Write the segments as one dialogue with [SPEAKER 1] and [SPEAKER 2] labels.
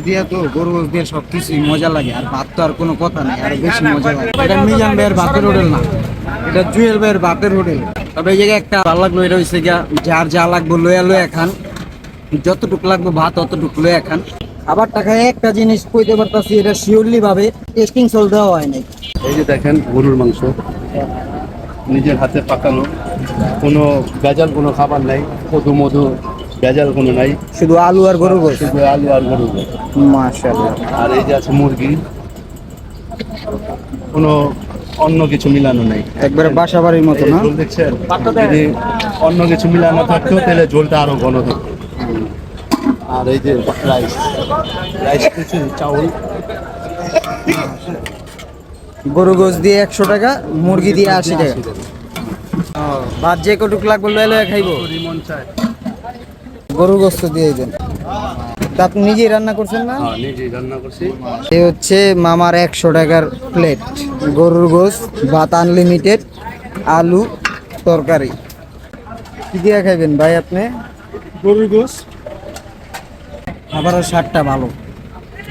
[SPEAKER 1] দিয়ে তো গরু গোস দিয়ে সবকিছুই মজা লাগে, আর ভাত তো আর কোনো কথা নেই, আর বেশি মজা লাগে। এটা মিজান ভাইয়ের ভাতের হোটেল না, এটা জুয়েল ভাইয়ের ভাতের হোটেল। তবে এই জায়গায় একটা ভালো লাগলো, এটা হচ্ছে গিয়া যার যা লাগবে লয়া লয়া খান, যতটুকু লাগবে ভাত অতটুকু লয়া খান। আবার টাকায় একটা জিনিস কইতে পারতাছি, এটা শিওরলি ভাবে টেস্টিং সল দেওয়া হয় নাই।
[SPEAKER 2] এই যে দেখেন গরুর মাংস নিজের হাতে পাকানো, কোনো ভেজাল কোনো খাবার নাই, মধু মধু ভেজাল কোনো নাই,
[SPEAKER 1] শুধু আলু আর গরু গোস।
[SPEAKER 2] শুধু আলু আর গরু।
[SPEAKER 1] মাশাআল্লাহ।
[SPEAKER 2] আর এই যে আছে মুরগি, কোনো অন্য কিছু মিলানো নাই,
[SPEAKER 1] একবারে বাসা বাড়ির মতো
[SPEAKER 2] এই
[SPEAKER 1] না?
[SPEAKER 2] ঝোল দেখছেন, যদি অন্য কিছু মিলানো থাকতো তাহলে ঝোলটা আরো ঘন থাকতো। আর এই যে রাইস, রাইস কিছু চাউল,
[SPEAKER 1] গরু গোস দিয়ে 100 টাকা, মুরগি দিয়ে 80 টাকা। ভাত যে কটুক লাগবে লয়ে লয়ে খাইবো।
[SPEAKER 2] রিমন চায়।
[SPEAKER 1] গরু গোস্ত দিয়ে দেন। তা আপনি নিজেই রান্না করছেন না?
[SPEAKER 2] হ্যাঁ নিজেই রান্না করছি।
[SPEAKER 1] এই হচ্ছে মামার 100 টাকার প্লেট, গরুর গোস, ভাত আনলিমিটেড, আলু, তরকারি। কি দিয়ে খাইবেন ভাই আপনি?
[SPEAKER 2] গরুর গোস।
[SPEAKER 1] আবারও স্বাদটা ভালো।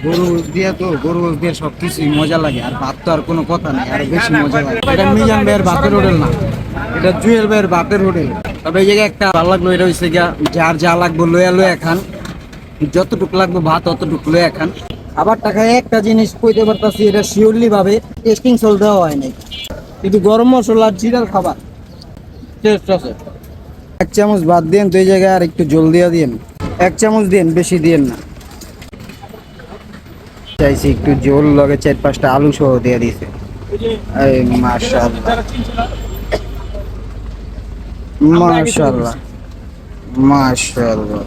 [SPEAKER 1] গরু গোস দিয়ে তো গরু গোস দিয়ে সবকিছুই মজা লাগে, আর ভাত তো আর কোনো কথা নেই, আর বেশি মজা লাগে। এটা মিজান ভাইয়ের ভাতের হোটেল না, এটা জুয়েল ভাইয়ের ভাতের হোটেল। তবে এই জায়গায় একটা ভালো লাগলো, এটা হচ্ছে গিয়া যার যা লাগবে লয়া লয়া খান, যতটুকু লাগবে ভাত অতটুকু লয়া খান। আবার টাকায় একটা জিনিস কইতে পারতাছি, এটা শিওরলি ভাবে টেস্টিং সল দেওয়া হয় নাই, কিন্তু গরম মশলা আর জিরার খাবার টেস্ট আছে। 1 চামচ ভাত দিন তো, এই জায়গায় আর একটু জল দিয়া দিন। 1 চামচ দিন, বেশি দিন না। চাইছি একটু জল, লগে 4-5টা আলু সহ দিয়ে দিছে। এই মাশাআল্লাহ, মাশাআল্লাহ, মাশাআল্লাহ।